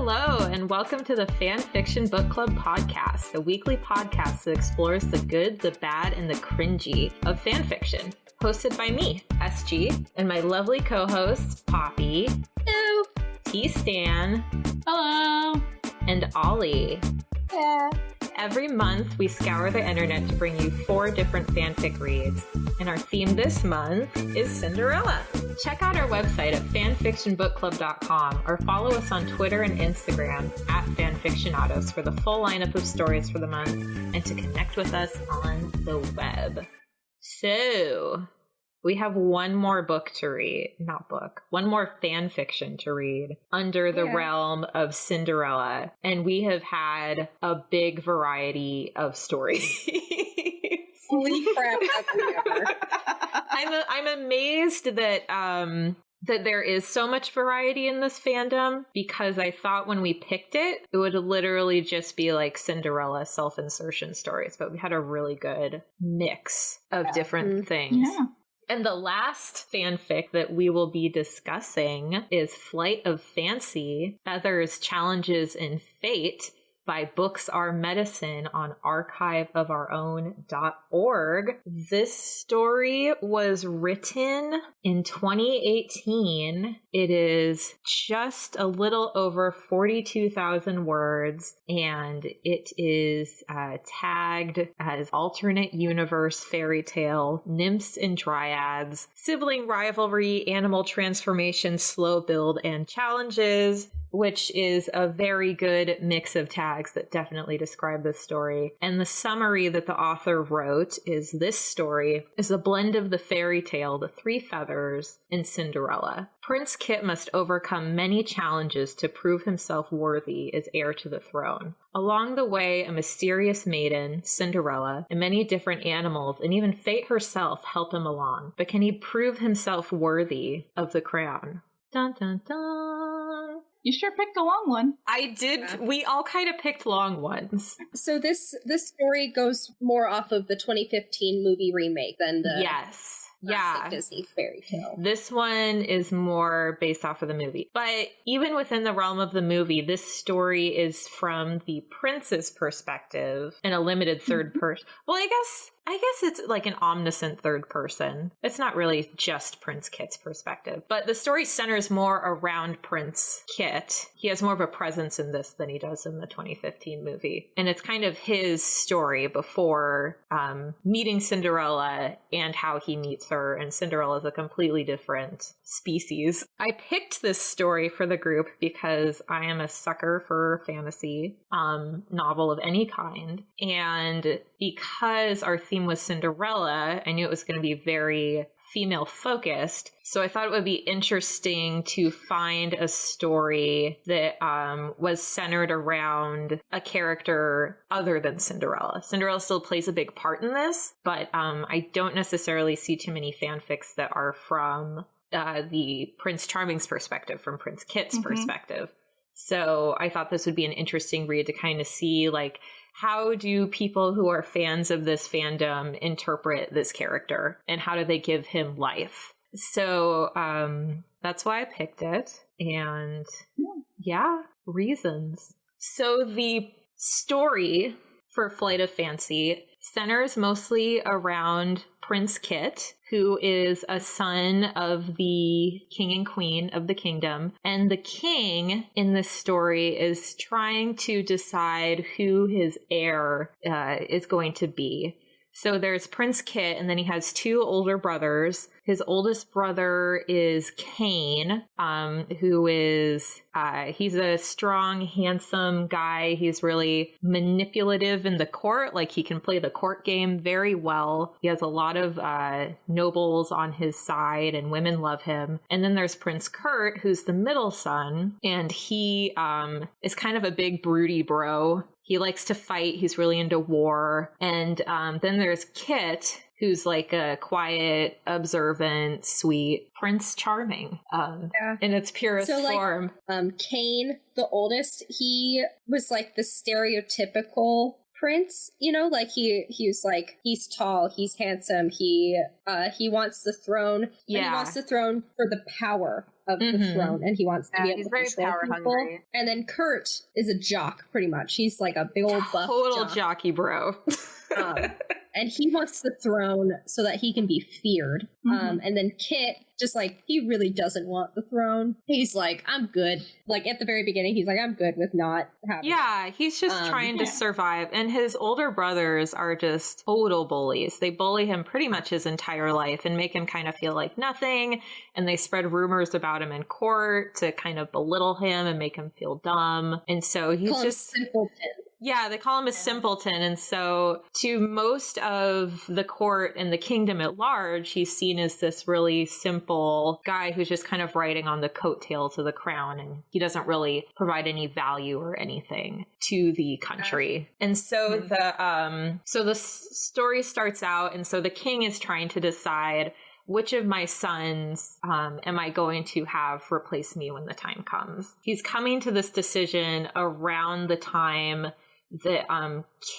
Hello, and welcome to the FanFiction Book Club podcast, a weekly podcast that explores the good, the bad, and the cringy of fanfiction. Hosted by me, SG, and my lovely co-hosts, Poppy, Hello, Tstan, Hello, and Ollie. yeah. Every month, we scour the internet to bring you 4 different fanfic reads, and our theme this month is Cinderella. Check out our website at fanfictionbookclub.com or follow us on Twitter and Instagram at fanfictionados for the full lineup of stories for the month and to connect with us on the web. So, we have one more book to read, one more fan fiction to read under the realm of Cinderella. And we have had a big variety of stories. Holy crap, have we ever. I'm amazed that that there is so much variety in this fandom, because I thought when we picked it, it would literally just be like Cinderella self-insertion stories, but we had a really good mix of different things. Yeah. And the last fanfic that we will be discussing is Flight of Fancy, Feathers, Challenges, and Fate by Books Are Medicine on archiveofourown.org. This story was written in 2018. It is just a little over 42,000 words, and it is tagged as alternate universe fairy tale, nymphs and dryads, sibling rivalry, animal transformation, slow build, and challenges, which is a very good mix of tags that definitely describe this story. And the summary that the author wrote is this story is a blend of the fairy tale, The Three Feathers, and Cinderella. Prince Kit must overcome many challenges to prove himself worthy as heir to the throne. Along the way, a mysterious maiden, Cinderella, and many different animals, and even fate herself help him along. But can he prove himself worthy of the crown? Dun dun dun. You sure picked a long one. I did. Yeah. We all kind of picked long ones. So this story goes more off of the 2015 movie remake than the Yes. classic Yeah. Disney fairy tale. This one is more based off of the movie. But even within the realm of the movie, this story is from the prince's perspective in a limited third person. Well, I guess it's like an omniscient third person. It's not really just Prince Kit's perspective, but the story centers more around Prince Kit. He has more of a presence in this than he does in the 2015 movie. And it's kind of his story before meeting Cinderella and how he meets her. And Cinderella is a completely different species. I picked this story for the group because I am a sucker for fantasy novel of any kind. And because our theme was Cinderella, I knew it was going to be very female focused. So I thought it would be interesting to find a story that was centered around a character other than Cinderella. Cinderella still plays a big part in this, but I don't necessarily see too many fanfics that are from the Prince Charming's perspective, from Prince Kit's perspective. So I thought this would be an interesting read to kind of see, like, how do people who are fans of this fandom interpret this character, and how do they give him life? So that's why I picked it. And yeah, reasons. So the story for Flight of Fancy centers mostly around Prince Kit, who is a son of the king and queen of the kingdom. And the king in this story is trying to decide who his heir is going to be. So there's Prince Kit, and then he has 2 older brothers. His oldest brother is Kane, who is, he's a strong, handsome guy. He's really manipulative in the court. Like, he can play the court game very well. He has a lot of nobles on his side, and women love him. And then there's Prince Kurt, who's the middle son, and he is kind of a big broody bro. He likes to fight. He's really into war. And then there's Kit, who's like a quiet, observant, sweet Prince Charming in its purest form. Kane, the oldest, he was like the stereotypical prince, you know, like he's tall, he's handsome, he wants the throne. Yeah. And he wants the throne for the power of the throne, and he wants to be able he's to very control power people. hungry. And then Kurt is a jock, pretty much. He's like a big old buff Total jock. jockey bro. And he wants the throne so that he can be feared. And then Kit, just like, he really doesn't want the throne. He's like, I'm good. Like, at the very beginning, he's like, I'm good with not having it. He's just trying to survive. And his older brothers are just total bullies. They bully him pretty much his entire life and make him kind of feel like nothing. And they spread rumors about him in court to kind of belittle him and make him feel dumb. And so he's just simpleton. Yeah, they call him a simpleton. And so to most of the court and the kingdom at large, he's seen as this really simple guy who's just kind of riding on the coattails of the crown. And he doesn't really provide any value or anything to the country. And so the story starts out. And so the king is trying to decide, which of my sons am I going to have replace me when the time comes? He's coming to this decision around the time that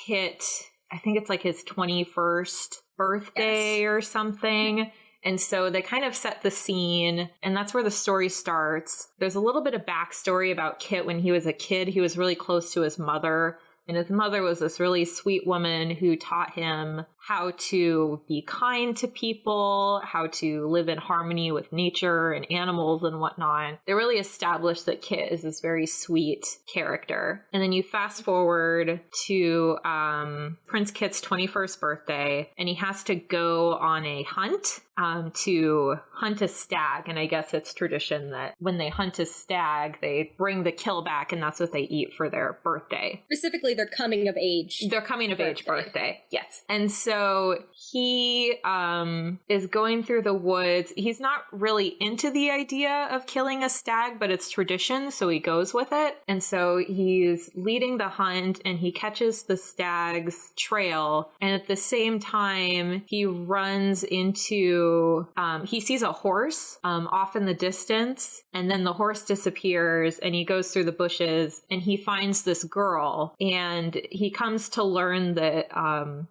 Kit, I think it's like his 21st birthday or something. And so they kind of set the scene, and that's where the story starts. There's a little bit of backstory about Kit. When he was a kid, he was really close to his mother. And his mother was this really sweet woman who taught him how to be kind to people, how to live in harmony with nature and animals and whatnot. They really established that Kit is this very sweet character. And then you fast forward to Prince Kit's 21st birthday, and he has to go on a hunt to hunt a stag. And I guess it's tradition that when they hunt a stag, they bring the kill back, and that's what they eat for their birthday. Specifically, their coming of age. Their coming of age birthday, yes. And so he is going through the woods. He's not really into the idea of killing a stag, but it's tradition, so he goes with it. And so he's leading the hunt, and he catches the stag's trail. And at the same time, he runs into he sees a horse off in the distance, and then the horse disappears, and he goes through the bushes, and he finds this girl, and he comes to learn that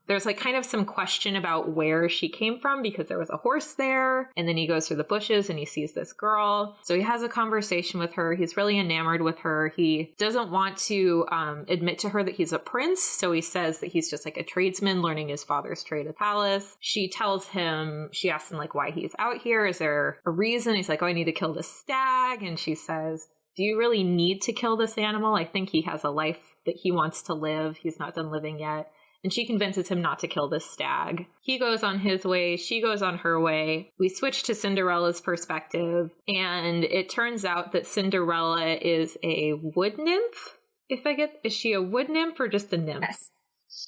there's like kind of some question about where she came from because there was a horse there. And then he goes through the bushes and he sees this girl, so he has a conversation with her. He's really enamored with her. He doesn't want to admit to her that he's a prince, so he says that he's just like a tradesman learning his father's trade at the palace. She tells him, she asks him like why he's out here. Is there a reason? He's like, oh, I need to kill this stag. And she says, do you really need to kill this animal? I think he has a life that he wants to live. He's not done living yet. And she convinces him not to kill this stag. He goes on his way. She goes on her way. We switch to Cinderella's perspective. And it turns out that Cinderella is a wood nymph. Is she a wood nymph or just a nymph? Yes.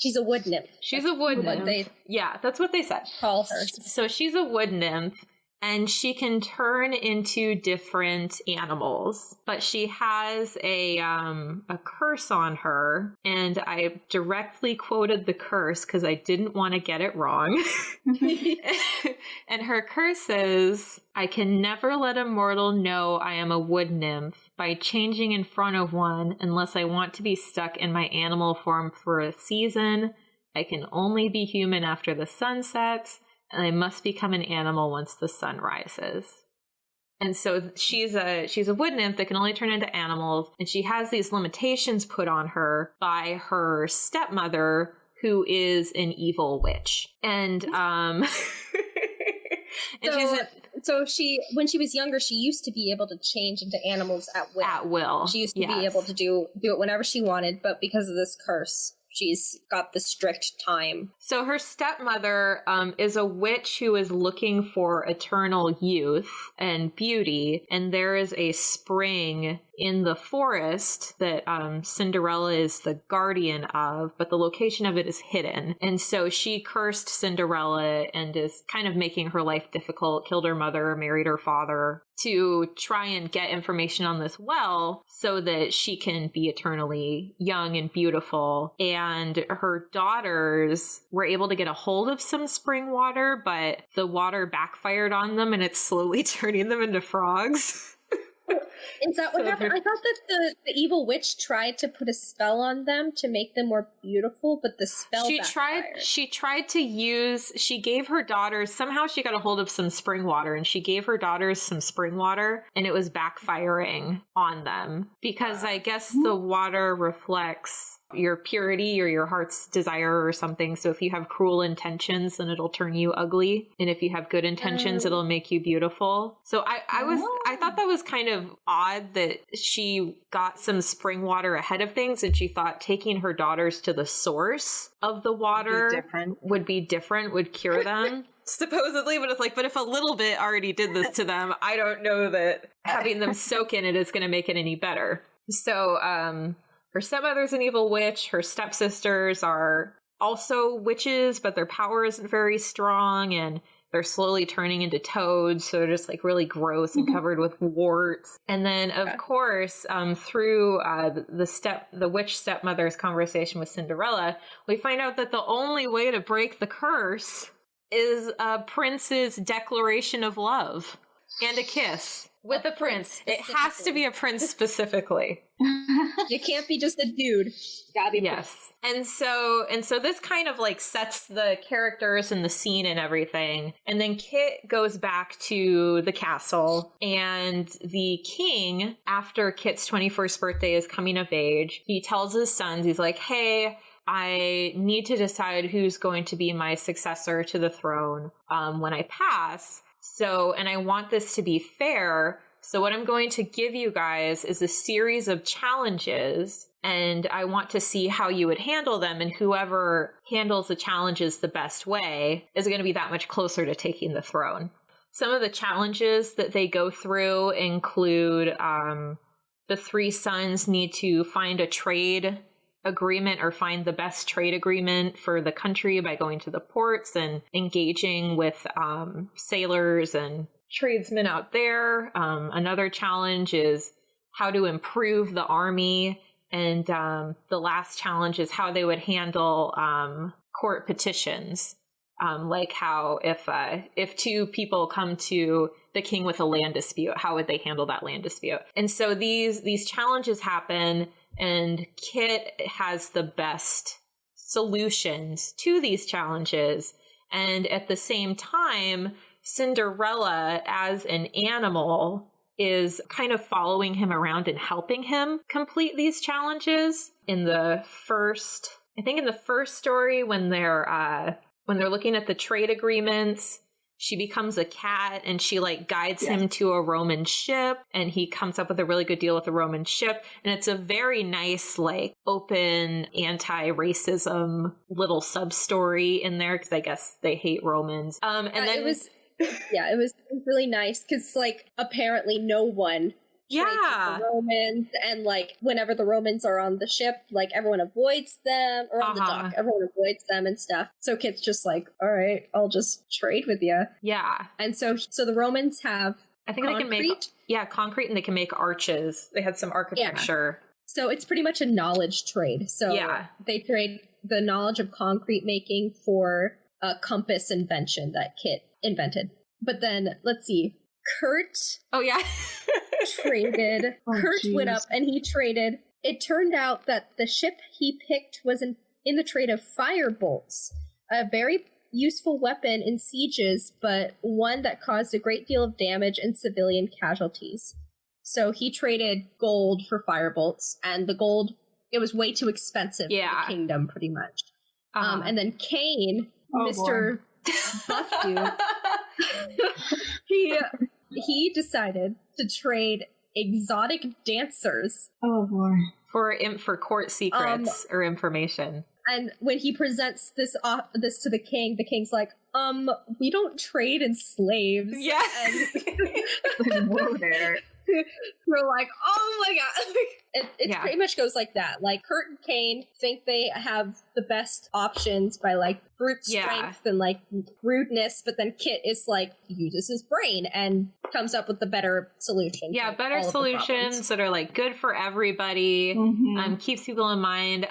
She's a wood nymph. She's a wood nymph. Yeah, that's what they said. Call her. So she's a wood nymph, and she can turn into different animals, but she has a curse on her, and I directly quoted the curse because I didn't want to get it wrong. And her curse is, I can never let a mortal know I am a wood nymph by changing in front of one unless I want to be stuck in my animal form for a season. I can only be human after the sun sets, and I must become an animal once the sun rises. And so she's a wood nymph that can only turn into animals, and she has these limitations put on her by her stepmother, who is an evil witch. And So she, when she was younger, she used to be able to change into animals at will. At will. She used to be able to do it whenever she wanted, but because of this curse, she's got the strict time. So her stepmother is a witch who is looking for eternal youth and beauty, and there is a spring in the forest that Cinderella is the guardian of, but the location of it is hidden. And so she cursed Cinderella and is kind of making her life difficult, killed her mother, married her father, to try and get information on this well so that she can be eternally young and beautiful. And her daughters were able to get a hold of some spring water, but the water backfired on them and it's slowly turning them into frogs. Is that what happened? I thought that the evil witch tried to put a spell on them to make them more beautiful, but the spell backfired. She tried to use, she gave her daughters, somehow she got a hold of some spring water, and she gave her daughters some spring water, and it was backfiring on them because I guess the water reflects your purity or your heart's desire or something. So if you have cruel intentions, then it'll turn you ugly. And if you have good intentions, it'll make you beautiful. So I thought that was kind of odd that she got some spring water ahead of things, and she thought taking her daughters to the source of the water would be different, would cure them. Supposedly, but it's like, but if a little bit already did this to them, I don't know that having them soak in it is going to make it any better. So, her stepmother's an evil witch. Her stepsisters are also witches, but their power isn't very strong, and they're slowly turning into toads, so they're just like really gross and covered with warts. And then, of course, through the witch stepmother's conversation with Cinderella, we find out that the only way to break the curse is a prince's declaration of love and a kiss. With a prince. It has to be a prince specifically. You can't be just a dude. Gotta be yes. And so this kind of like sets the characters and the scene and everything. And then Kit goes back to the castle, and the king, after Kit's 21st birthday is coming of age, he tells his sons, he's like, hey, I need to decide who's going to be my successor to the throne when I pass. So, and I want this to be fair. So what I'm going to give you guys is a series of challenges, and I want to see how you would handle them. And whoever handles the challenges the best way is going to be that much closer to taking the throne. Some of the challenges that they go through include the three sons need to find a trade agreement or find the best trade agreement for the country by going to the ports and engaging with sailors and tradesmen out there. Another challenge is how to improve the army. And the last challenge is how they would handle court petitions. Like how if two people come to the king with a land dispute, how would they handle that land dispute? And so these challenges happen, and Kit has the best solutions to these challenges. And at the same time, Cinderella, as an animal, is kind of following him around and helping him complete these challenges. In the first story, when they're looking at the trade agreements, she becomes a cat and she like guides him to a Roman ship, and he comes up with a really good deal with the Roman ship. And it's a very nice, like, open anti-racism little sub-story in there, because I guess they hate Romans. It was really nice because, like, apparently no one trades with the Romans, and like whenever the Romans are on the ship, like everyone avoids them, or on the dock, everyone avoids them and stuff. So Kit's just like, all right, I'll just trade with you. Yeah. And so the Romans have, I think concrete. They can make concrete, and they can make arches. They had some architecture. Yeah. So it's pretty much a knowledge trade. So they trade the knowledge of concrete making for a compass invention that Kit invented. But then let's see. Kurt traded. Went up and he traded. It turned out that the ship he picked was in the trade of fire bolts, a very useful weapon in sieges, but one that caused a great deal of damage and civilian casualties. So he traded gold for fire bolts, and the gold, it was way too expensive for the kingdom, pretty much. And then Kane, Mr. Buff Dude, he decided to trade exotic dancers. Oh boy! For court secrets or information. And when he presents this to the king's like, we don't trade in slaves. Yeah. And whoa there. We're like, oh my god. It pretty much goes like that. Like, Kurt and Kane think they have the best options by like brute strength and like rudeness, but then Kit is like, uses his brain and comes up with the better solution. Yeah, better solutions that are like good for everybody. Mm-hmm. Keeps people in mind.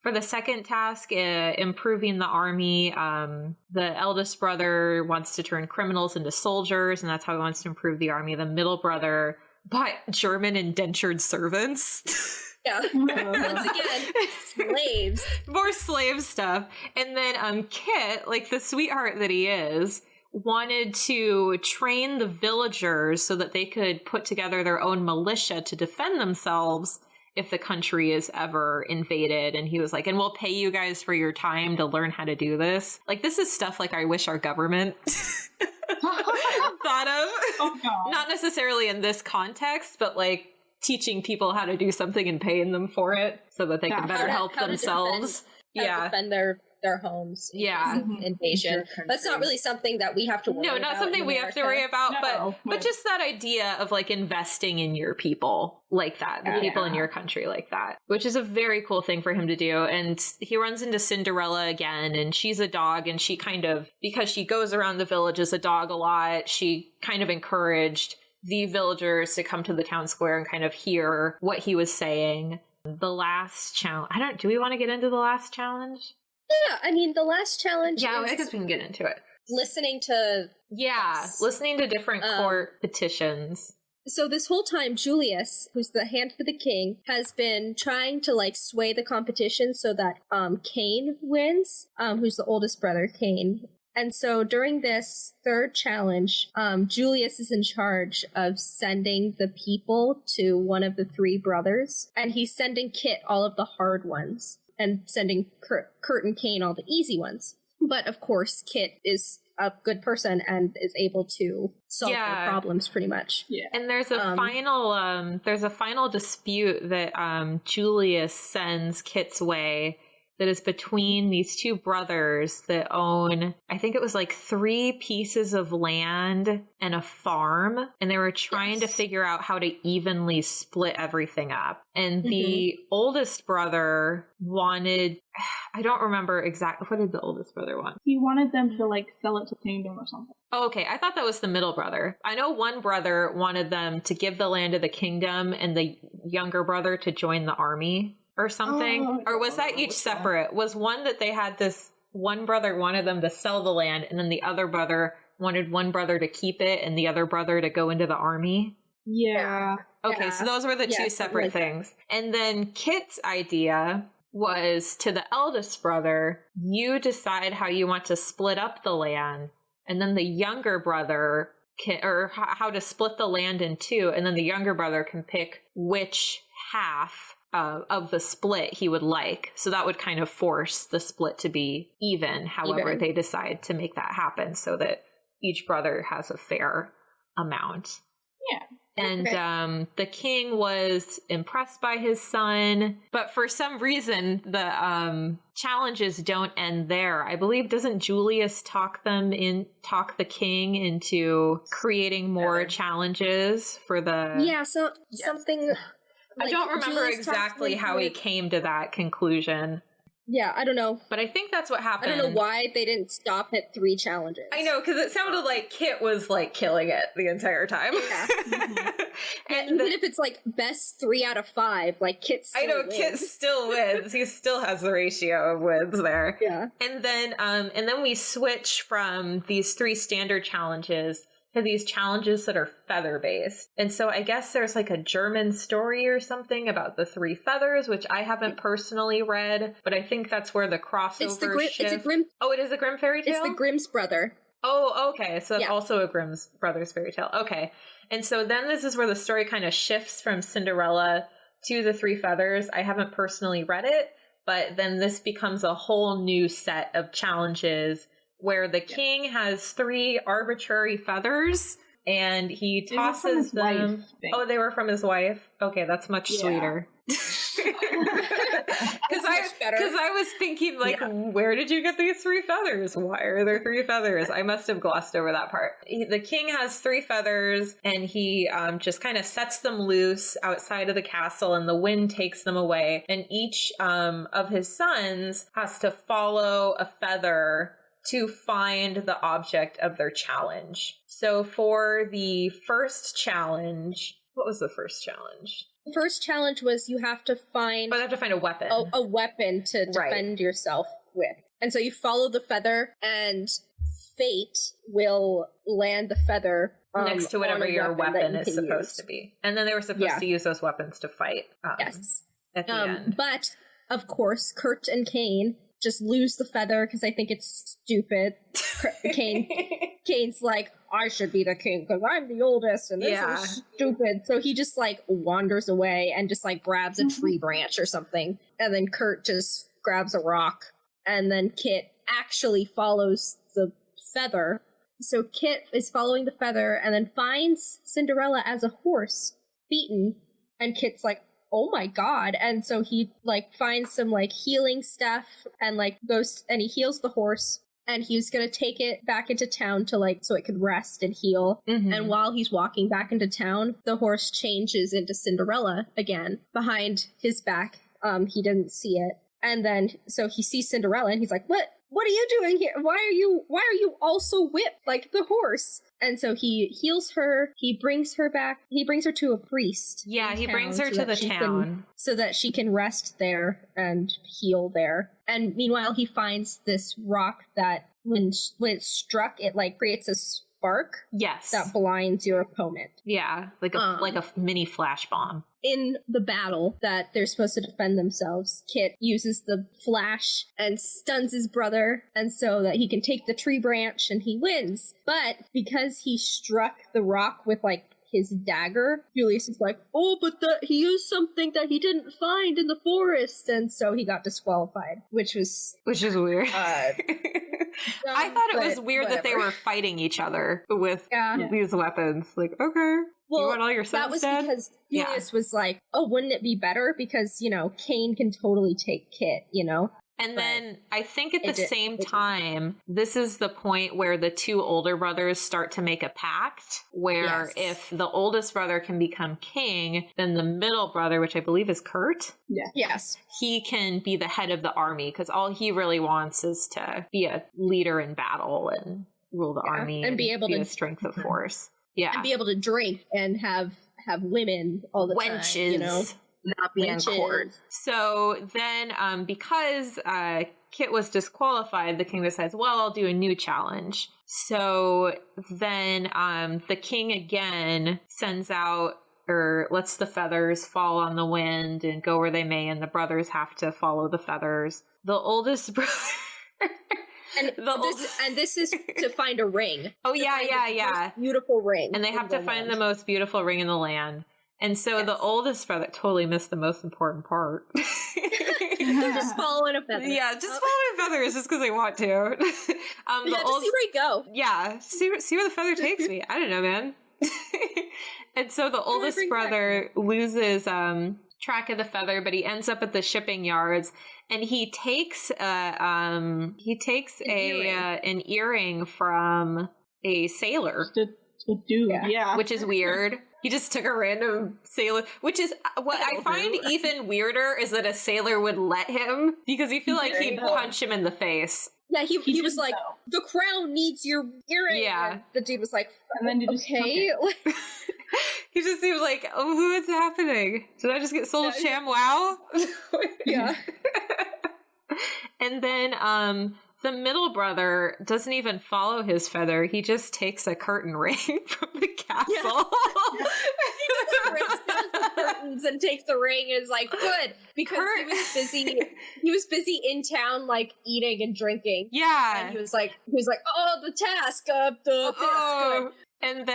For the second task, improving the army, the eldest brother wants to turn criminals into soldiers, and that's how he wants to improve the army. The middle brother by German indentured servants. Yeah. Once again, slaves. More slave stuff. And then Kit, like the sweetheart that he is, wanted to train the villagers so that they could put together their own militia to defend themselves if the country is ever invaded. And he was like, and we'll pay you guys for your time to learn how to do this. Like, this is stuff like I wish our government thought of. Oh, God. Not necessarily in this context, but like teaching people how to do something and paying them for it so that they can better help themselves. Defend their homes in case of invasion. That's not really something that we have to worry about. No, not something we have to worry about, but just that idea of like investing in your people like that, the people in your country like that, which is a very cool thing for him to do. And he runs into Cinderella again, and she's a dog, and she kind of, because she goes around the village as a dog a lot, she kind of encouraged the villagers to come to the town square and kind of hear what he was saying. The last challenge, do we want to get into the last challenge? Yeah, I mean, the last challenge I is guess we can get into it. listening to... listening to different court petitions. So this whole time, Julius, who's the hand for the king, has been trying to, like, sway the competition so that Cain wins, who's the oldest brother, Cain. And so during this third challenge, Julius is in charge of sending the people to one of the three brothers, and he's sending Kit all of the hard ones, and sending Kurt and Cain all the easy ones. But of course, Kit is a good person and is able to solve their problems pretty much. Yeah. And there's a final dispute that Julius sends Kit's way that is between these two brothers that own, I think it was like 3 pieces of land and a farm, and they were trying to figure out how to evenly split everything up. And the oldest brother wanted, I don't remember exactly, what did the oldest brother want? He wanted them to, like, sell it to Kingdom or something. Oh, okay. I thought that was the middle brother. I know one brother wanted them to give the land to the kingdom and the younger brother to join the army or something. Or was that each separate? Was one that they had this, one brother wanted them to sell the land, and then the other brother wanted one brother to keep it and the other brother to go into the army? Yeah. Okay, so those were the two separate things. And then Kit's idea was to the eldest brother, you decide how you want to split up the land, and then the younger brother can, or how to split the land in 2, and then the younger brother can pick which half of the split he would like. So that would kind of force the split to be even, however they decide to make that happen so that each brother has a fair amount. Yeah. And the king was impressed by his son, but for some reason the challenges don't end there. I believe, doesn't Julius talk the king into creating more challenges for the... something... I don't remember exactly how he came to that conclusion. Yeah, I don't know. But I think that's what happened. I don't know why they didn't stop at 3 challenges. I know, because it sounded like Kit was, like, killing it the entire time. Yeah. And even if it's, like, best 3 out of 5, like, Kit still wins. Kit still wins. He still has the ratio of wins there. Yeah. And then we switch from these 3 standard challenges to these challenges that are feather-based. And so I guess there's like a German story or something about the 3 feathers, which I haven't personally read, but I think that's where the crossover shift. It's a Grimm... Oh, it is a Grimm fairy tale? It's the Grimm's brother. Oh, okay. So it's also a Grimm's Brothers fairy tale. Okay. And so then this is where the story kind of shifts from Cinderella to the 3 feathers. I haven't personally read it, but then this becomes a whole new set of challenges where the king has 3 arbitrary feathers and he tosses them. Oh, they were from his wife? Okay, that's much sweeter. Because I was thinking, like, where did you get these 3 feathers? Why are there 3 feathers? I must have glossed over that part. The king has 3 feathers, and he just kind of sets them loose outside of the castle, and the wind takes them away. And each of his sons has to follow a feather to find the object of their challenge. So for the first challenge, what was the first challenge? The first challenge was you have to find... Oh, they have to find a weapon. A weapon to defend yourself with. And so you follow the feather, and fate will land the feather next to whatever your weapon is supposed to be. And then they were supposed to use those weapons to fight. Yes. At the end. But, of course, Kurt and Kane just lose the feather because I think it's stupid. Kane's like, I should be the king because I'm the oldest and this is stupid. So he just like wanders away and just like grabs a tree branch or something. And then Kurt just grabs a rock. And then Kit actually follows the feather. So Kit is following the feather and then finds Cinderella as a horse, beaten. And Kit's like, oh my god. And so he like finds some like healing stuff and like goes and he heals the horse. And he was going to take it back into town to like, so it could rest and heal. Mm-hmm. And while he's walking back into town, the horse changes into Cinderella again behind his back. He didn't see it. And then, so he sees Cinderella and he's like, what are you doing here? Why are you also whipped like the horse? And so he heals her. He brings her back. He brings her to a priest. Yeah, he brings her to the town. So that she can rest there and heal there. And meanwhile, he finds this rock that when it's struck, it like creates a spark. Yes. That blinds your opponent. Yeah, like a mini flash bomb. In the battle that they're supposed to defend themselves, Kit uses the flash and stuns his brother, and so that he can take the tree branch and he wins. But because he struck the rock with like his dagger, Julius is like, oh, but he used something that he didn't find in the forest, and so he got disqualified, which is weird. I thought it was weird that they were fighting each other with these weapons. Like, okay. Well, you want all your sons that was dead? Because Julius was like, oh, wouldn't it be better? Because, Kane can totally take Kit, And then I think at the same time, this is the point where the two older brothers start to make a pact where if the oldest brother can become king, then the middle brother, which I believe is Kurt, he can be the head of the army because all he really wants is to be a leader in battle and rule the army and be able to a strength of force. Yeah. And be able to drink and have women all the wenches. time, not be in court. So then, because Kit was disqualified, the king decides, well, I'll do a new challenge. So then the king again sends out or lets the feathers fall on the wind and go where they may, and the brothers have to follow the feathers. The oldest brother... And this is to find a ring. Oh, yeah. Beautiful ring. And they have to find the most beautiful ring in the land. And so the oldest brother totally missed the most important part. They're just following a feather. Yeah, just following feathers just because they want to. Just see where you go. Yeah, see where the feather takes me. I don't know, man. And so the oldest brother loses track of the feather, but he ends up at the shipping yards, and he takes an earring from a sailor. Which is weird. He just took a random sailor, which is what I find even weirder is that a sailor would let him, because you feel like he'd punch him in the face. Yeah, he was like, the crown needs your earring. Yeah. And the dude was like, and then okay. He just seemed like, oh, what's happening? Did I just get sold a sham wow? Yeah. And then the middle brother doesn't even follow his feather. He just takes a curtain ring from the castle. Yeah. He breaks down the curtains and takes the ring and is like, good. Because he was busy in town, like, eating and drinking. Yeah. And he was like, oh, the task. Good. And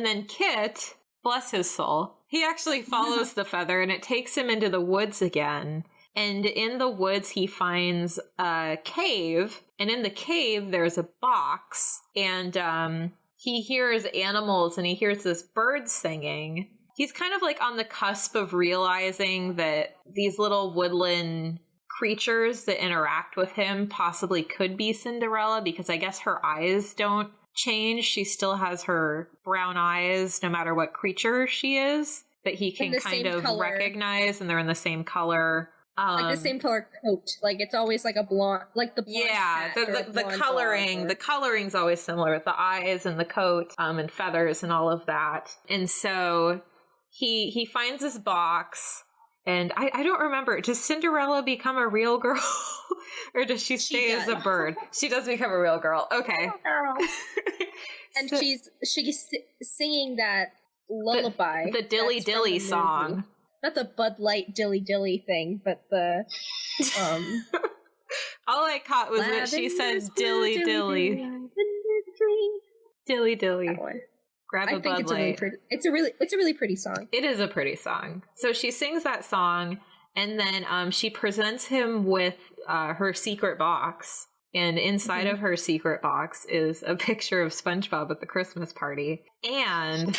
then Kit, bless his soul, he actually follows the feather, and it takes him into the woods again. And in the woods, he finds a cave, and in the cave, there's a box, and he hears animals, and he hears this bird singing. He's kind of like on the cusp of realizing that these little woodland creatures that interact with him possibly could be Cinderella, because I guess her eyes don't change. She still has her brown eyes no matter what creature she is, but he can kind of recognize, and they're in the same color. Like the same color coat. Like it's always like a blonde, like the blonde the coloring. The coloring's always similar. The eyes and the coat, and feathers and all of that. And so he finds this box, And I don't remember, does Cinderella become a real girl? Or does she stay as a bird? She does become a real girl. Okay. Girl. And she's singing that lullaby. The Dilly Dilly song. Not the Bud Light Dilly Dilly thing, but the all I caught was that she said dilly dilly. Dilly dilly. Grab a Bud Light. It's a really pretty song. It is a pretty song. So she sings that song, and then she presents him with her secret box. And inside of her secret box is a picture of SpongeBob at the Christmas party. And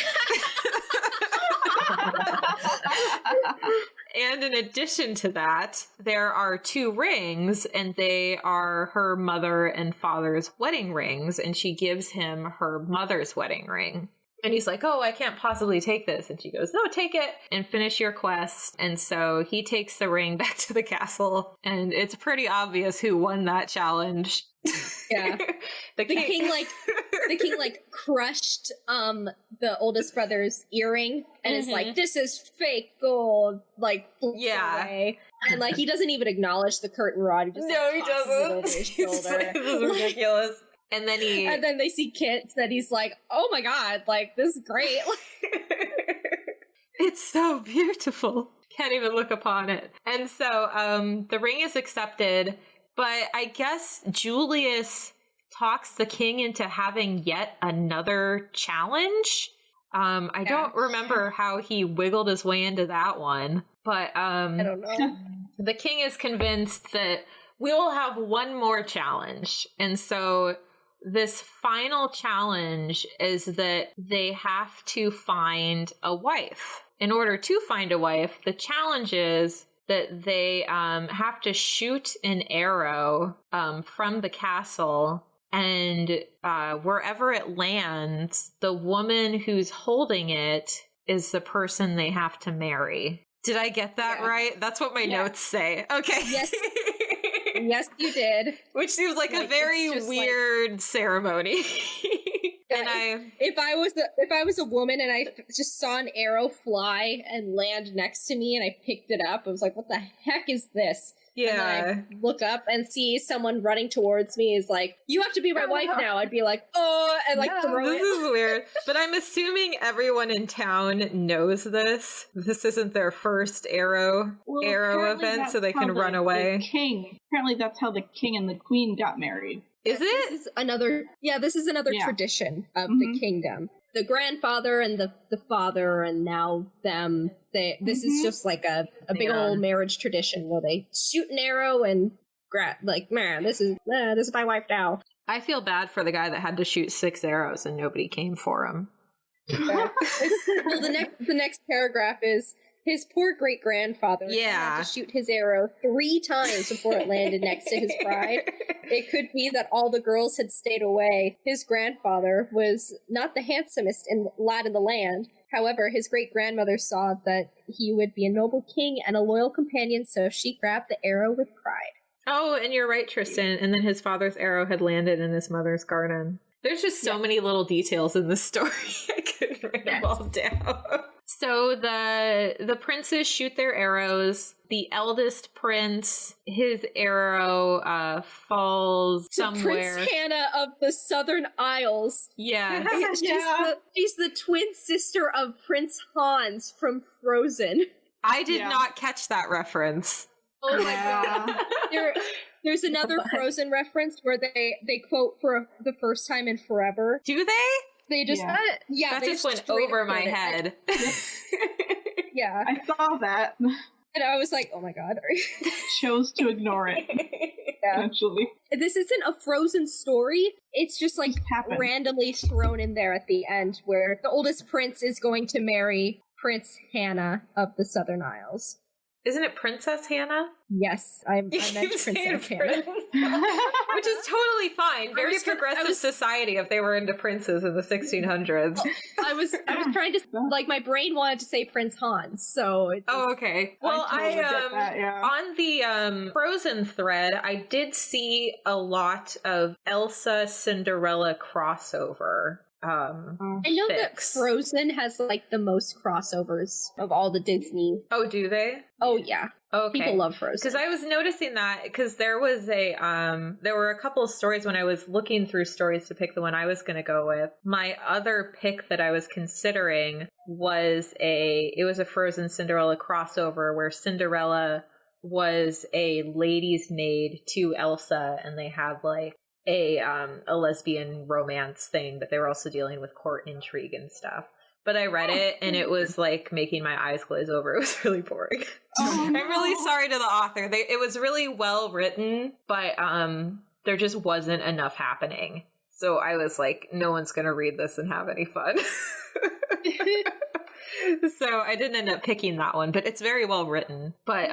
and in addition to that, there are 2 rings, and they are her mother and father's wedding rings. And she gives him her mother's wedding ring. And he's like, oh, I can't possibly take this. And she goes, no, take it and finish your quest. And so he takes the ring back to the castle. And it's pretty obvious who won that challenge. Yeah. the king crushed the oldest brother's earring and is like, this is fake gold, like away. And like he doesn't even acknowledge the curtain rod. He just, he doesn't. It over his shoulder. This is ridiculous. And then they see Kit that he's like, oh my god, like this is great. It's so beautiful. Can't even look upon it. And so the ring is accepted, but I guess Julius talks the king into having yet another challenge. I don't remember how he wiggled his way into that one, but I don't know. The king is convinced that we will have one more challenge. And so this final challenge is that they have to find a wife. In order to find a wife, the challenge is that they have to shoot an arrow from the castle, and wherever it lands, the woman who's holding it is the person they have to marry. Did I get that right? That's what my notes say. Okay. Yes. Yes, you did. Which seems like a very weird ceremony. And if I was a woman and I just saw an arrow fly and land next to me and I picked it up, I was like, what the heck is this? Yeah. And I look up and see someone running towards me is like, you have to be my wife now. I'd be like, oh, and like throw it. This is weird. But I'm assuming everyone in town knows this. This isn't their first arrow event, so they can run away. Apparently that's how the king and the queen got married. Is it? This is another tradition of the kingdom. The grandfather and the father and now them, this is just like a big old marriage tradition where they shoot an arrow and man, this is my wife now. I feel bad for the guy that had to shoot 6 arrows and nobody came for him. Yeah. Well, the next paragraph is his poor great-grandfather had to shoot his arrow 3 times before it landed next to his bride. It could be that all the girls had stayed away. His grandfather was not the handsomest lad in the land. However, his great-grandmother saw that he would be a noble king and a loyal companion, so she grabbed the arrow with pride. Oh, and you're right, Tstan. And then his father's arrow had landed in his mother's garden. There's just so many little details in this story. I couldn't write them all down. So the princes shoot their arrows. The eldest prince, his arrow falls somewhere. Prince Hannah of the Southern Isles. Yeah. She's the twin sister of Prince Hans from Frozen. I did not catch that reference. Oh my god. There's another Frozen reference where they quote for the first time in forever. Do they? They just that just went over my head. Yeah. I saw that. And I was like, oh my god. Chose to ignore it. Essentially. This isn't a Frozen story. It's just like randomly thrown in there at the end where the oldest prince is going to marry Prince Hannah of the Southern Isles. Isn't it Princess Hannah? Yes, I meant Princess Hannah. Which is totally fine. Very progressive society if they were into princes in the 1600s. I was trying to, like, my brain wanted to say Prince Hans, so it's okay. Well, on the Frozen thread, I did see a lot of Elsa Cinderella crossover. I know that Frozen has like the most crossovers of all the Disney. Oh, do they? Oh yeah. Okay. People love Frozen. Because I was noticing that because there was there were a couple of stories when I was looking through stories to pick the one I was going to go with. My other pick that I was considering was a Frozen Cinderella crossover where Cinderella was a lady's maid to Elsa, and they had like a lesbian romance thing, but they were also dealing with court intrigue and stuff. But I read it and it was like making my eyes glaze over. It was really boring. Oh, no. I'm really sorry to the author. It was really well written, but there just wasn't enough happening. So I was like, no one's going to read this and have any fun. So I didn't end up picking that one, but it's very well written. But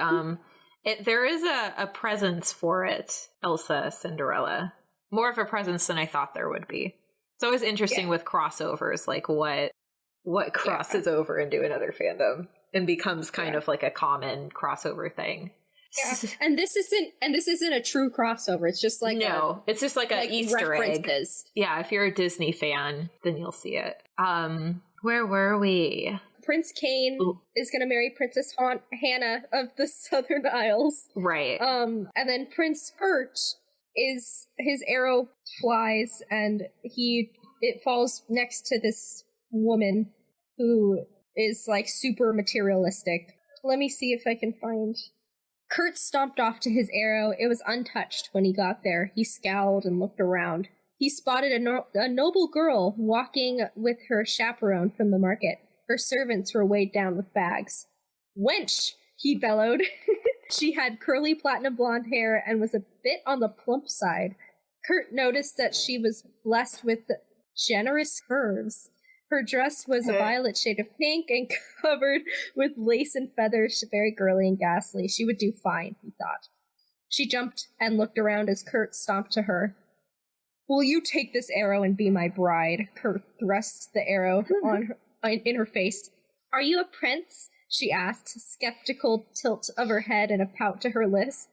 there is a presence for it, Elsa, Cinderella. More of a presence than I thought there would be. It's always interesting with crossovers, like what crosses over into another fandom and becomes kind of like a common crossover thing. Yeah. And this isn't a true crossover. It's just like it's just like a Easter references. Egg. Yeah, if you're a Disney fan, then you'll see it. Where were we? Prince Cain is going to marry Princess Hannah of the Southern Isles. Right. And then Prince Pert his arrow flies and it falls next to this woman who is like super materialistic. Let me see if I can find. Kurt stomped off to his arrow. It was untouched when he got there. He scowled and looked around. He spotted a noble girl walking with her chaperone from the market. Her servants were weighed down with bags. "Wench!" he bellowed. She had curly platinum blonde hair and was a bit on the plump side. Kurt noticed that she was blessed with generous curves. Her dress was a violet shade of pink and covered with lace and feathers, very girly and ghastly. She would do fine, he thought. She jumped and looked around as Kurt stomped to her. "Will you take this arrow and be my bride?" Kurt thrust the arrow in her face. "Are you a prince?" she asked, skeptical tilt of her head and a pout to her lips.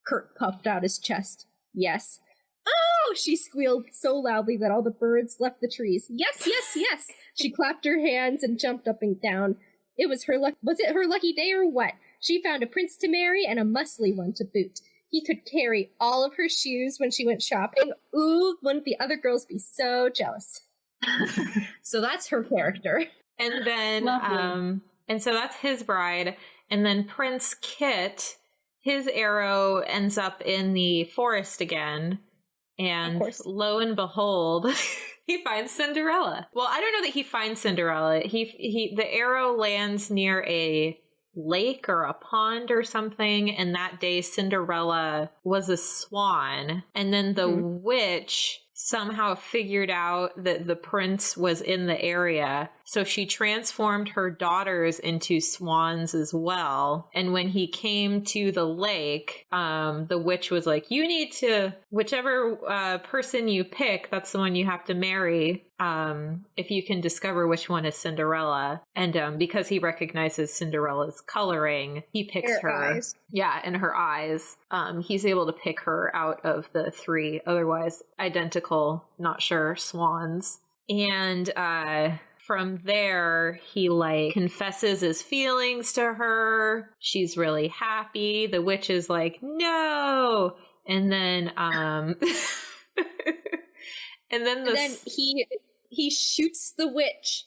Kurt puffed out his chest. "Yes." "Oh!" she squealed so loudly that all the birds left the trees. "Yes, yes, yes!" She clapped her hands and jumped up and down. Was it her lucky day or what? She found a prince to marry and a muscly one to boot. He could carry all of her shoes when she went shopping. Ooh, wouldn't the other girls be so jealous? So that's her character. And then, and so that's his bride. And then Prince Kit, his arrow ends up in the forest again. And lo and behold, he finds Cinderella. Well, I don't know that he finds Cinderella. The arrow lands near a lake or a pond or something. And that day, Cinderella was a swan. And then the witch somehow figured out that the prince was in the area. So she transformed her daughters into swans as well. And when he came to the lake, the witch was like, you need to, whichever person you pick, that's the one you have to marry. If you can discover which one is Cinderella. And because he recognizes Cinderella's coloring, he picks her eyes. Yeah, in her eyes. He's able to pick her out of the three otherwise identical, not sure, swans. And from there, he like confesses his feelings to her. She's really happy. The witch is like, no. And then and then he shoots the witch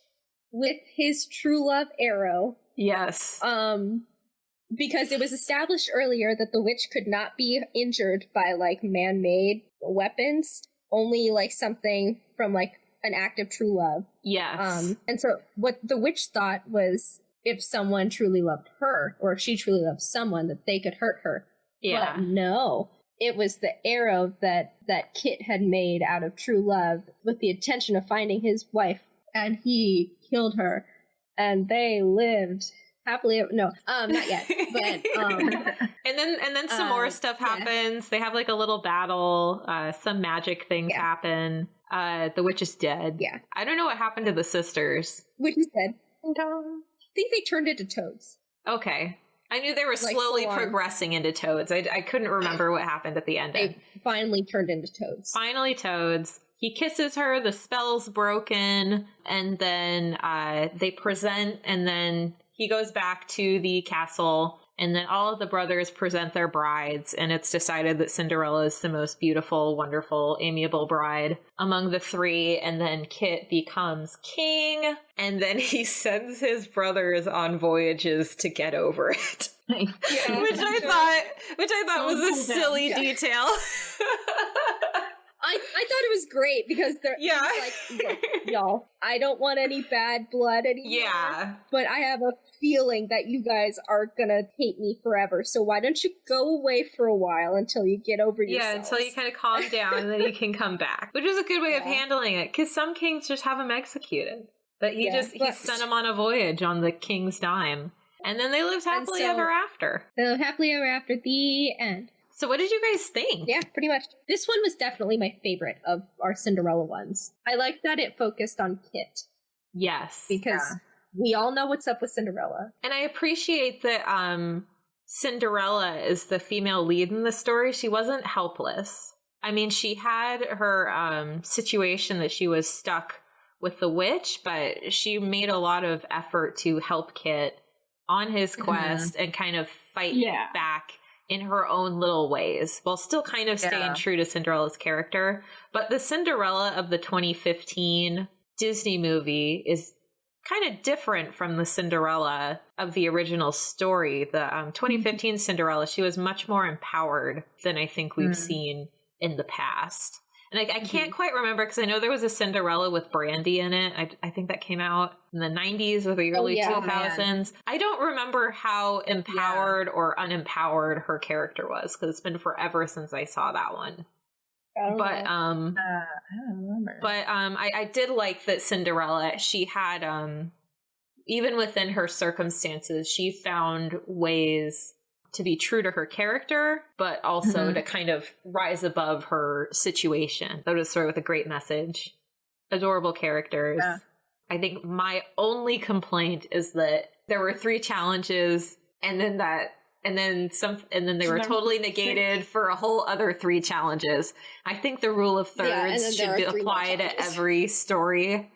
with his true love arrow. Yes. Because it was established earlier that the witch could not be injured by like man-made weapons, only like something from like an act of true love. Yes. And so what the witch thought was if someone truly loved her, or if she truly loved someone, that they could hurt her. Yeah. But no. It was the arrow that Kit had made out of true love with the intention of finding his wife, and he killed her, and they lived happily. No, not yet. But and then some more stuff happens. They have like a little battle. Some magic things happen. The witch is dead. Yeah, I don't know what happened to the sisters. Witch is dead. I think they turned into toads. Okay. I knew they were slowly progressing into toads. I couldn't remember what happened at the end. They finally turned into toads. Finally toads. He kisses her, the spell's broken, and then they present, and then he goes back to the castle, and then all of the brothers present their brides, and it's decided that Cinderella is the most beautiful, wonderful, amiable bride among the three, and then Kit becomes king, and then he sends his brothers on voyages to get over it. Yeah, which I thought was a silly detail. I thought it was great because they're like, look, y'all, I don't want any bad blood anymore. Yeah. But I have a feeling that you guys are gonna hate me forever. So why don't you go away for a while until you get over yourselves? Yeah, until you kind of calm down and then you can come back. Which is a good way of handling it, because some kings just have them executed. But he sent them on a voyage on the king's dime. And then they lived happily ever after. They lived happily ever after, the end. So what did you guys think? Yeah, pretty much. This one was definitely my favorite of our Cinderella ones. I like that it focused on Kit. Yes. Because we all know what's up with Cinderella. And I appreciate that Cinderella is the female lead in the story. She wasn't helpless. I mean, she had her situation that she was stuck with the witch, but she made a lot of effort to help Kit on his quest and kind of fight back in her own little ways, while still kind of staying true to Cinderella's character. But the Cinderella of the 2015 Disney movie is kind of different from the Cinderella of the original story. The 2015 Cinderella, she was much more empowered than I think we've seen in the past. And I can't quite remember, because I know there was a Cinderella with Brandy in it. I think that came out in the 90s or the early 2000s. Man. I don't remember how empowered or unempowered her character was, because it's been forever since I saw that one. I don't remember. But I did like that Cinderella, she had, even within her circumstances, she found ways to be true to her character, but also to kind of rise above her situation. That was sort of with a great message. Adorable characters. Yeah. I think my only complaint is that there were 3 challenges, and then they were totally negated for a whole other 3 challenges. I think the rule of thirds should be applied to every story.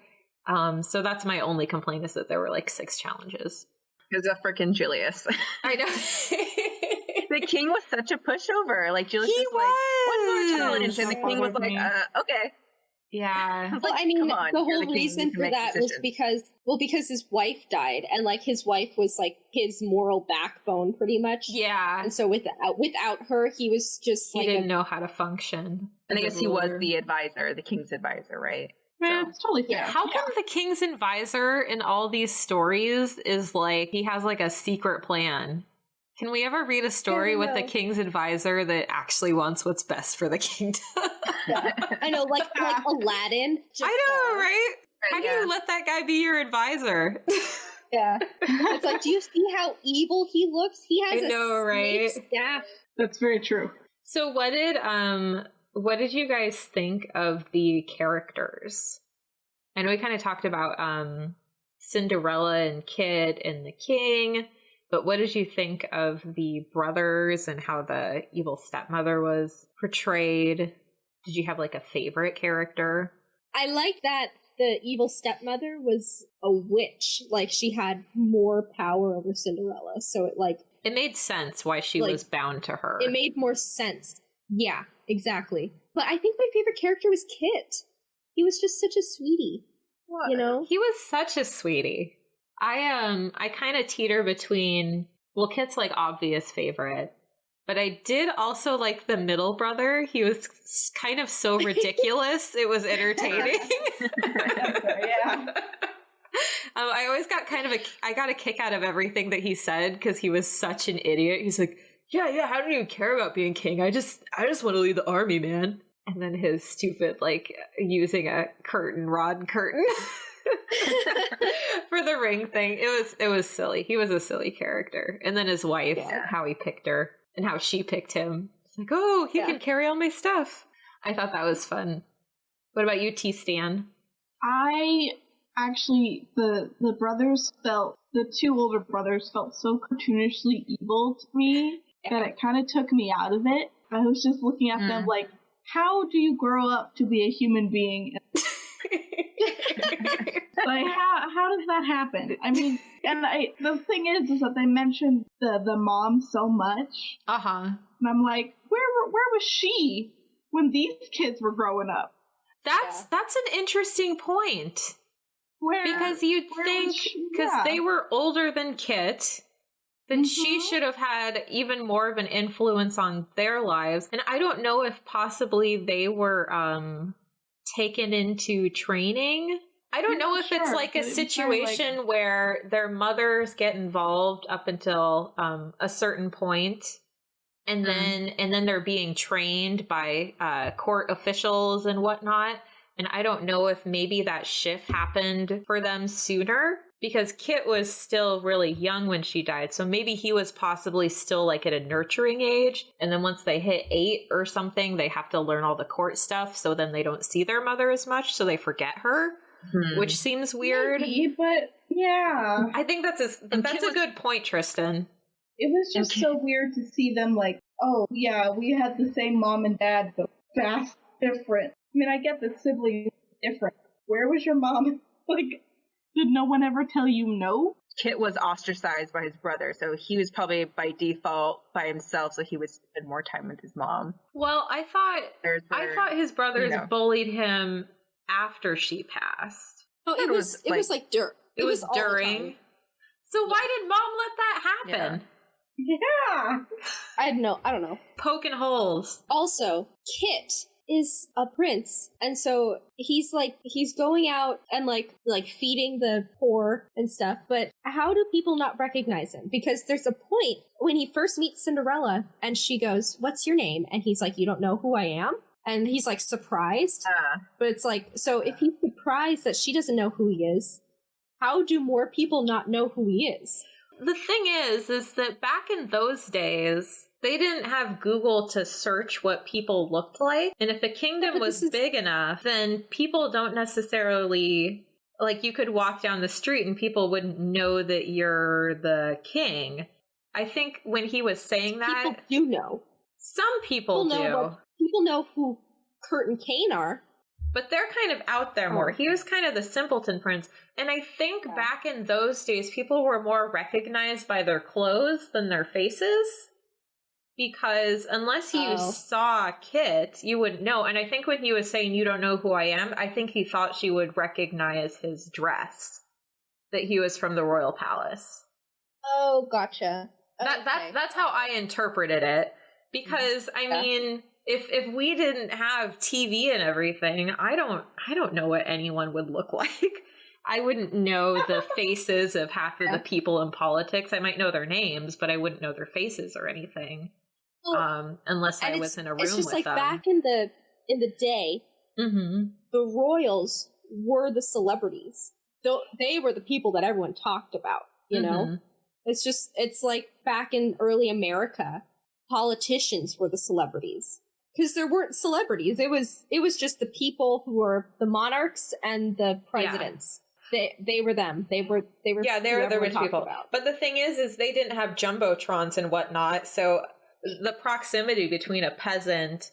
So that's my only complaint, is that there were like 6 challenges. It was a freaking Julius. I know. The king was such a pushover. Like, Julius was like, one more challenge. And the king was like, okay. Yeah. Well, I mean, the whole reason for that was because his wife died. And, like, his wife was, like, his moral backbone, pretty much. Yeah. And so without her, he was just, he didn't know how to function. And I guess he was the advisor, the king's advisor, right? Yeah, it's totally fair. How come the king's advisor in all these stories is like, he has like a secret plan? Can we ever read a story with the king's advisor that actually wants what's best for the kingdom? I know, like Aladdin. I know, right? How do you let that guy be your advisor? Yeah. It's like, do you see how evil he looks? He has right? snake staff. That's very true. So what did you guys think of the characters? I know we kind of talked about Cinderella and Kit and the king, but what did you think of the brothers and how the evil stepmother was portrayed? Did you have like a favorite character? I like that the evil stepmother was a witch. Like, she had more power over Cinderella, so it made sense why she was bound to her. It made more sense. Yeah, exactly. But I think my favorite character was Kit. He was just such a sweetie. What? You know? He was such a sweetie. I kind of teeter between, well, Kit's like obvious favorite, but I did also like the middle brother. He was kind of so ridiculous. It was entertaining. Yeah. I always got I got a kick out of everything that he said, because he was such an idiot. He's like, yeah, I don't even care about being king. I just want to lead the army, man. And then his stupid, like, using a rod curtain for the ring thing. It was silly. He was a silly character. And then his wife, how he picked her and how she picked him. It's like, oh, he can carry all my stuff. I thought that was fun. What about you, Tstan? I actually, the brothers felt the two older brothers felt so cartoonishly evil to me that it kind of took me out of it. I was just looking at them like, how do you grow up to be a human being? Like, how does that happen? I mean, the thing is that they mentioned the mom so much. And I'm like, where was she when these kids were growing up? That's an interesting point. Because you'd think, because they were older than Kit, then she should have had even more of an influence on their lives. And I don't know if possibly they were taken into training. I don't know if it's like a situation where their mothers get involved up until a certain point, and then they're being trained by court officials and whatnot. And I don't know if maybe that shift happened for them sooner, because Kit was still really young when she died. So maybe he was possibly still like at a nurturing age. And then once they hit 8 or something, they have to learn all the court stuff. So then they don't see their mother as much. So they forget her, which seems weird. Maybe, but yeah. I think that's a good point, Tristan. It was just so weird to see them like, oh yeah, we had the same mom and dad, but vast different. I mean, I get the siblings different. Where was your mom? Like, did no one ever tell you no? Kit was ostracized by his brother, so he was probably by default by himself, so he would spend more time with his mom. Well, I thought his brothers bullied him after she passed. Oh, it was like dirt. It was during. So why did mom let that happen? Yeah. I don't know. Poking holes. Also, Kit is a prince, and so he's going out and like feeding the poor and stuff, but how do people not recognize him? Because there's a point when he first meets Cinderella and she goes, "What's your name?" And he's like, "You don't know who I am?" And he's like surprised. But it's like, so if he's surprised that she doesn't know who he is, how do more people not know who he is? The thing is that back in those days, they didn't have Google to search what people looked like. And if a kingdom was big enough, then people don't necessarily, like, you could walk down the street and people wouldn't know that you're the king. I think when he was saying that... People do know. Some people do. People know who Kurt and Kane are. But they're kind of out there more. He was kind of the simpleton prince. And I think back in those days, people were more recognized by their clothes than their faces. Because unless you saw Kit, you wouldn't know. And I think when he was saying, "You don't know who I am," I think he thought she would recognize his dress. That he was from the royal palace. Oh, gotcha. That's how I interpreted it. Because, I mean... If we didn't have TV and everything, I don't know what anyone would look like. I wouldn't know the faces of half of the people in politics. I might know their names, but I wouldn't know their faces or anything. Unless I was in a room with them. It's just like back in the day, the royals were the celebrities. They were the people that everyone talked about, you know? It's like back in early America, politicians were the celebrities. Because there weren't celebrities. It was just the people who were the monarchs and the presidents. Yeah. They were them. They were the rich people. About. But the thing is they didn't have jumbotrons and whatnot. So the proximity between a peasant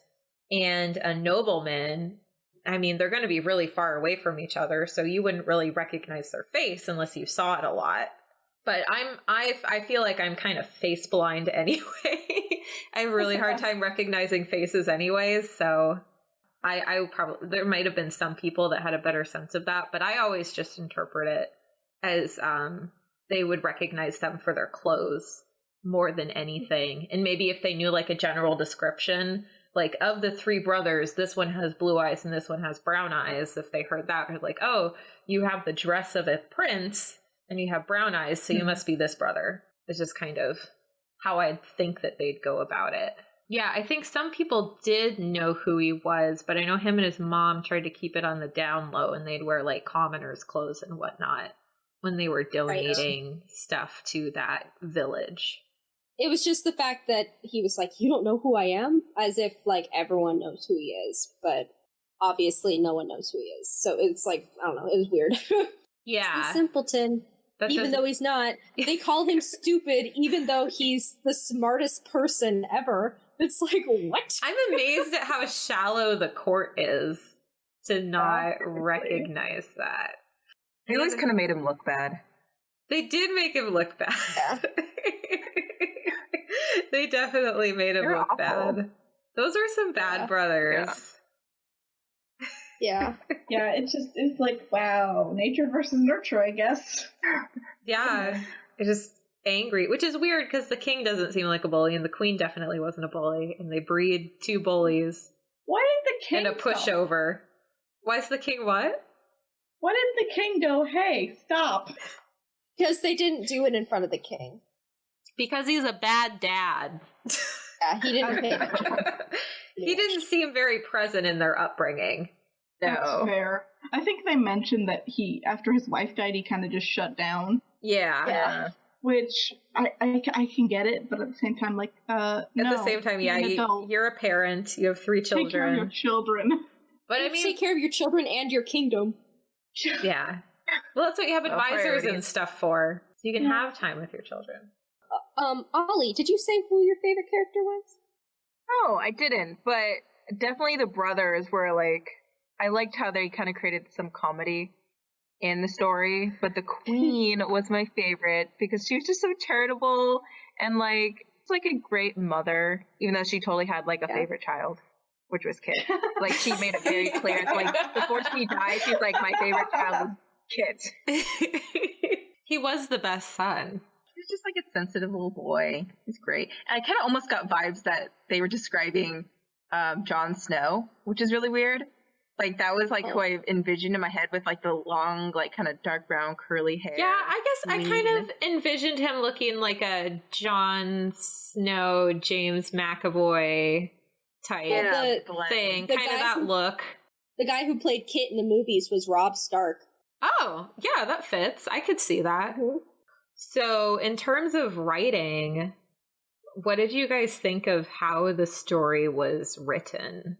and a nobleman, I mean, they're going to be really far away from each other. So you wouldn't really recognize their face unless you saw it a lot. But I feel like I'm kind of face blind anyway. I have a really hard time recognizing faces anyways. So I probably, there might have been some people that had a better sense of that, but I always just interpret it as they would recognize them for their clothes more than anything. And maybe if they knew like a general description, like of the 3 brothers, this one has blue eyes and this one has brown eyes. If they heard that, they're like, "Oh, you have the dress of a prince and you have brown eyes, so you must be this brother." It's just kind of how I'd think that they'd go about it. Yeah, I think some people did know who he was, but I know him and his mom tried to keep it on the down low, and they'd wear like commoners' clothes and whatnot when they were donating stuff to that village. It was just the fact that he was like, "You don't know who I am?" As if like everyone knows who he is, but obviously no one knows who he is. So it's like, I don't know, it was weird. Yeah. Simpleton. even though he's not. They call him stupid, even though he's the smartest person ever. It's like, what? I'm amazed at how shallow the court is to not recognize that. They always kind of made him look bad. They did make him look bad. Yeah. They definitely made him look bad. Those are some bad brothers. Yeah. Yeah, it's like, wow, nature versus nurture, I guess. Yeah, it's just angry, which is weird because the king doesn't seem like a bully and the queen definitely wasn't a bully, and they breed two bullies. Why did the king and a pushover? Why is the king what? Why didn't the king go, hey, stop? Because they didn't do it in front of the king. Because he's a bad dad. Yeah, he didn't pay attention. He didn't seem very present in their upbringing. No. That's fair. I think they mentioned that after his wife died, he kind of just shut down. Yeah. Which, I can get it, but at the same time, like, At the same time, yeah, you're a parent, you have 3 children. Take care of your children. But I mean, take care of your children and your kingdom. Yeah. Well, that's what you have advisors and stuff for. So you can have time with your children. Ollie, did you say who your favorite character was? Oh, I didn't, but definitely the brothers were like, I liked how they kind of created some comedy in the story, but the queen was my favorite because she was just so charitable and like, it's like a great mother, even though she totally had like a favorite child, which was Kit. Like, she made it very clear. It's like, before she died, she's like, my favorite child is Kit. He was the best son. He's just like a sensitive little boy. He's great. And I kind of almost got vibes that they were describing Jon Snow, which is really weird. Like, that was like who I envisioned in my head with like the long, like kind of dark brown curly hair. Yeah, I guess I kind of envisioned him looking like a Jon Snow, James McAvoy type thing. Kind of that look. The guy who played Kit in the movies was Robb Stark. Oh, yeah, that fits. I could see that. Mm-hmm. So, in terms of writing, what did you guys think of how the story was written?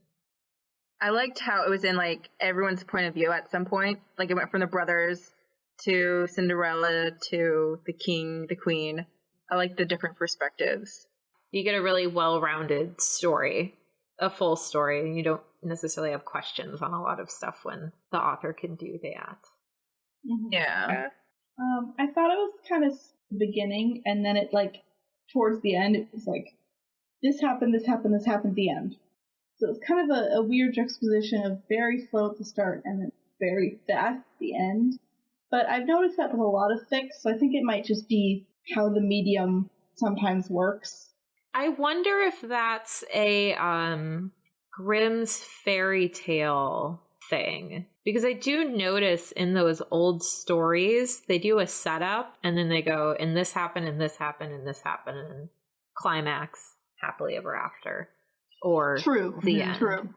I liked how it was in, like, everyone's point of view at some point. Like, it went from the brothers to Cinderella to the king, the queen. I like the different perspectives. You get a really well-rounded story, a full story, and you don't necessarily have questions on a lot of stuff when the author can do that. Mm-hmm. Yeah. I thought it was kind of the beginning, and then it, like, towards the end, it was like, this happened, the end. So it's kind of a weird juxtaposition of very slow at the start and then very fast at the end. But I've noticed that with a lot of fics, so I think it might just be how the medium sometimes works. I wonder if that's a Grimm's fairy tale thing. Because I do notice in those old stories, they do a setup and then they go, and this happened, and this happened, and this happened, and climax, happily ever after. Or the end. True.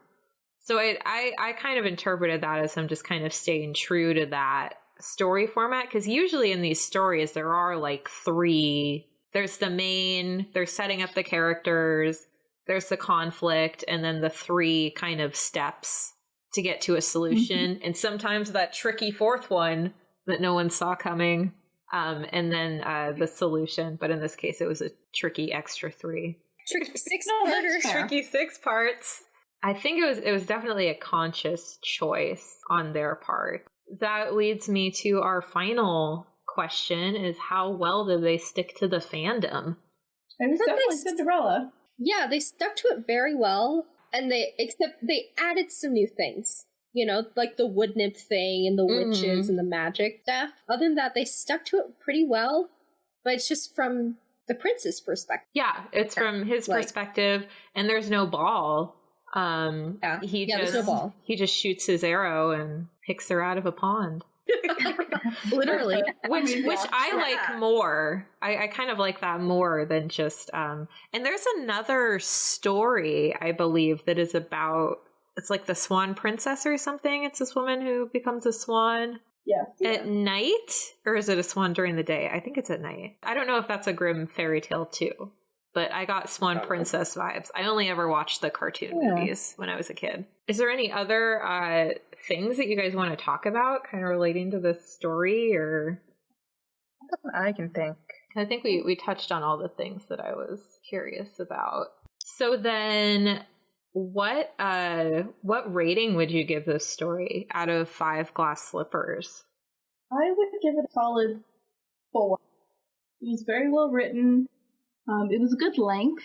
So I kind of interpreted that as I'm just kind of staying true to that story format. Because usually in these stories, there are like 3. There's the main, they're setting up the characters, there's the conflict, and then the 3 kind of steps to get to a solution, and sometimes that tricky 4th one that no one saw coming, and then the solution. But in this case, it was a tricky extra 3. Tricky 6-parters. Tricky 6 parts. I think it was definitely a conscious choice on their part. That leads me to our final question: is how well did they stick to the fandom? It was definitely Cinderella. Yeah, they stuck to it very well. And they added some new things, you know, like the wood nymph thing and the witches and the magic stuff. Other than that, they stuck to it pretty well, but it's just from the prince's perspective. Yeah, it's from his perspective, and there's no ball. There's no ball. He just shoots his arrow and picks her out of a pond. Literally. which I like more. I kind of like that more than just and there's another story I believe that is about, it's like the Swan Princess or something. It's this woman who becomes a swan at night, or is it a swan during the day? I think it's at night. I don't know if that's a Grimm fairy tale too, but I got Swan Princess vibes. I only ever watched the cartoon movies when I was a kid. Is there any other things that you guys want to talk about kind of relating to this story? Or I can think. I think we touched on all the things that I was curious about. So then what rating would you give this story out of 5 glass slippers? I would give it a solid 4. It was very well written. It was a good length.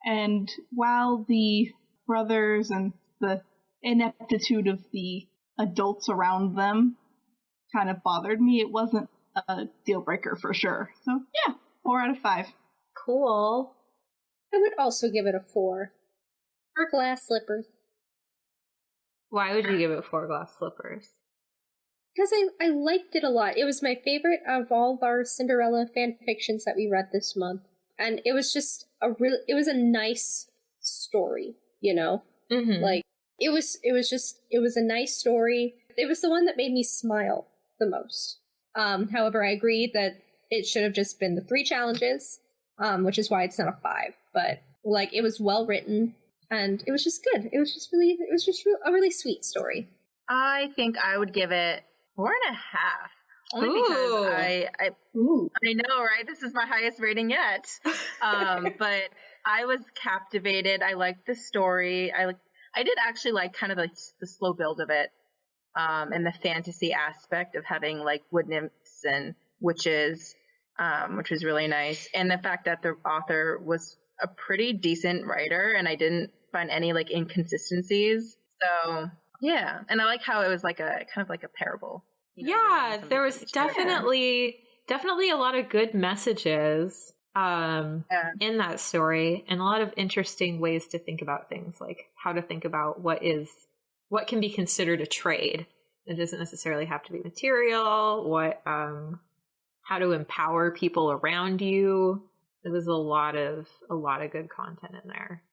And while the brothers and the ineptitude of the adults around them kind of bothered me, it wasn't a deal breaker for sure. So yeah, 4 out of 5. Cool. I would also give it a 4 for glass slippers. Why would you give it 4 glass slippers? Because I liked it a lot. It was my favorite of all of our Cinderella fan fictions that we read this month. And it was just it was a nice story, you know? Mm-hmm. Like, it was a nice story. It was the one that made me smile the most. However, I agree that it should have just been the 3 challenges, which is why it's not a 5. But, like, it was well written, and it was just good. It was just a really sweet story. I think I would give it 4.5. Only because I know, right? This is my highest rating yet. But I was captivated. I liked the story. I did actually like kind of like the slow build of it, and the fantasy aspect of having like wood nymphs and witches, which was really nice. And the fact that the author was a pretty decent writer, and I didn't find any like inconsistencies. So yeah, and I like how it was like a kind of like a parable. Yeah, there was definitely a lot of good messages in that story, and a lot of interesting ways to think about things, like how to think about what can be considered a trade. It doesn't necessarily have to be material. How to empower people around you. There was a lot of good content in there.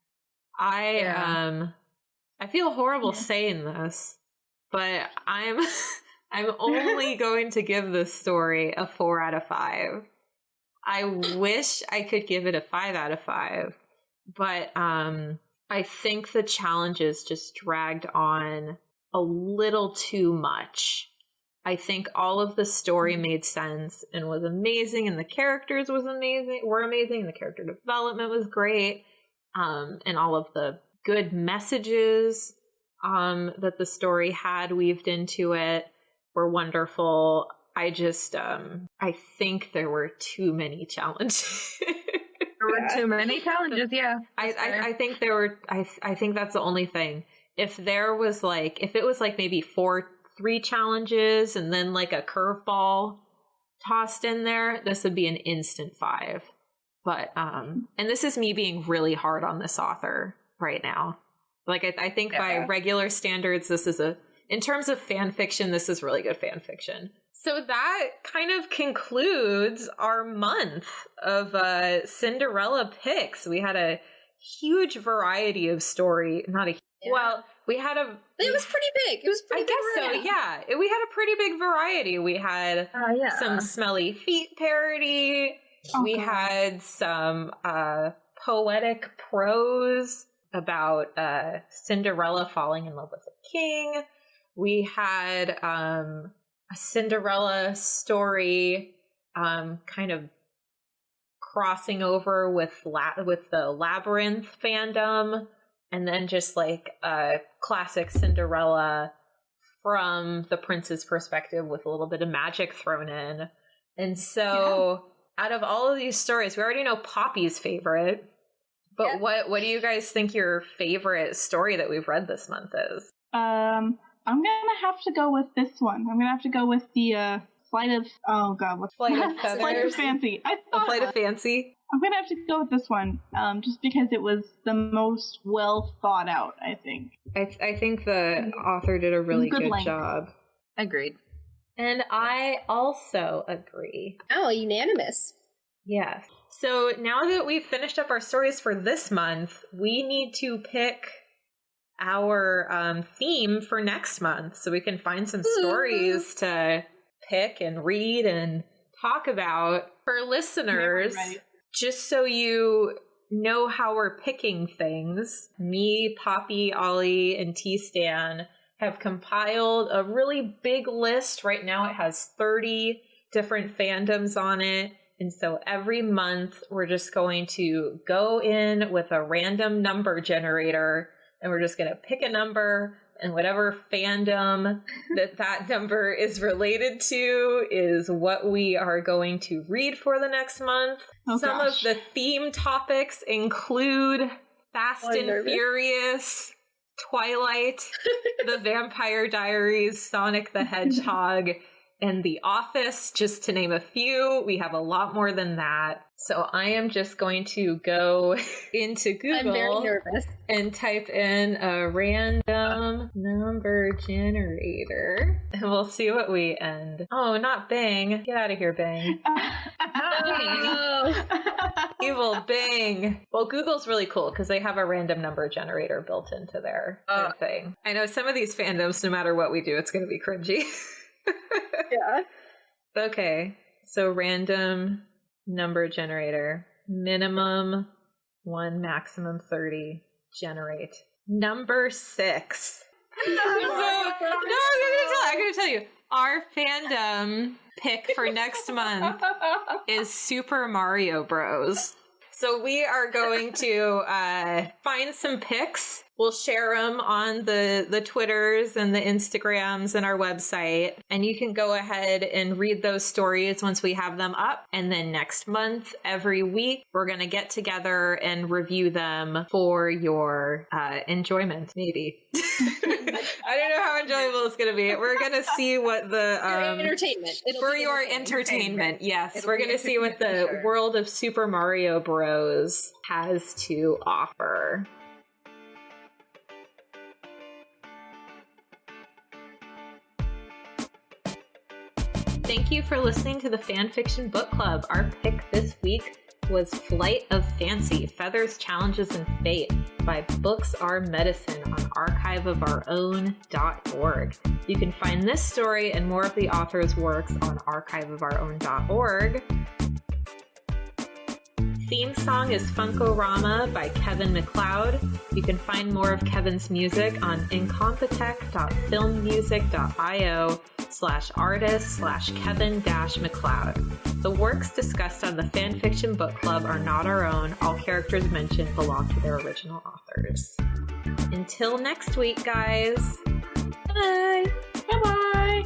I feel horrible saying this, but I'm only going to give this story a 4 out of 5. I wish I could give it a 5 out of 5, but I think the challenges just dragged on a little too much. I think all of the story made sense and was amazing, and the characters were amazing, and the character development was great, and all of the good messages that the story had weaved into it were wonderful. I just, I think there were too many challenges. There were too many challenges, yeah. I think there were, I think that's the only thing. If it was like maybe 3 challenges and then like a curveball tossed in there, this would be an instant 5. But, and this is me being really hard on this author right now. Like, I think by regular standards, in terms of fan fiction, this is really good fan fiction. So that kind of concludes our month of Cinderella picks. We had a huge variety of story. Well, we had It was pretty big. It was pretty big. I guess so, yeah. We had a pretty big variety. We had some smelly feet parody. We had some poetic prose about Cinderella falling in love with a king. We had a Cinderella story kind of crossing over with the Labyrinth fandom, and then just like a classic Cinderella from the prince's perspective with a little bit of magic thrown in. And so out of all of these stories, we already know Poppy's favorite, but what do you guys think your favorite story that we've read this month is? I'm gonna have to go with this one. I'm gonna have to go with the Flight of Flight of Feathers? Flight of Fancy. Flight of Fancy? I'm gonna have to go with this one, just because it was the most well thought out, I think. I think the author did a really good job. Agreed. And I also agree. Oh, unanimous. Yes. So now that we've finished up our stories for this month, we need to pick our theme for next month so we can find some stories to pick and read and talk about for listeners. Just so you know how we're picking things, me, Poppy, Ollie, and Tstan have compiled a really big list. Right now it has 30 different fandoms on it. And so every month we're just going to go in with a random number generator and we're just going to pick a number, and whatever fandom that number is related to is what we are going to read for the next month. Some of the theme topics include Fast and Furious, Twilight, The Vampire Diaries, Sonic the Hedgehog, and The Office, just to name a few. We have a lot more than that. So I am just going to go into Google I'm very nervous. And type in a random number generator. And we'll see what we end. Oh, not Bing. Get out of here, Bing. Oh. Evil Bing. Well, Google's really cool because they have a random number generator built into their thing. I know some of these fandoms, no matter what we do, it's going to be cringy. Yeah. Okay, so random number generator, minimum 1, maximum 30, generate. Number 6. I'm going to tell you. Our fandom pick for next month is Super Mario Bros. So we are going to find some pics. We'll share them on the Twitters and the Instagrams and our website. And you can go ahead and read those stories once we have them up. And then next month, every week, we're going to get together and review them for your enjoyment, maybe. I don't know how enjoyable it's going to be. We're going to see what the... entertainment. For your entertainment, yes. We're going to see what the world of Super Mario Bros. Has to offer. Thank you for listening to the FanFiction Book Club. Our pick this week was Flight of Fancy, Feathers, Challenges, and Fate by Books Are Medicine on archiveofourown.org. You can find this story and more of the author's works on archiveofourown.org. Theme song is Funkorama by Kevin MacLeod. You can find more of Kevin's music on incompetech.filmmusic.io/artist/Kevin-MacLeod. The works discussed on the FanFiction Book Club are not our own. All characters mentioned belong to their original authors. Until next week, guys. Bye. Bye-bye.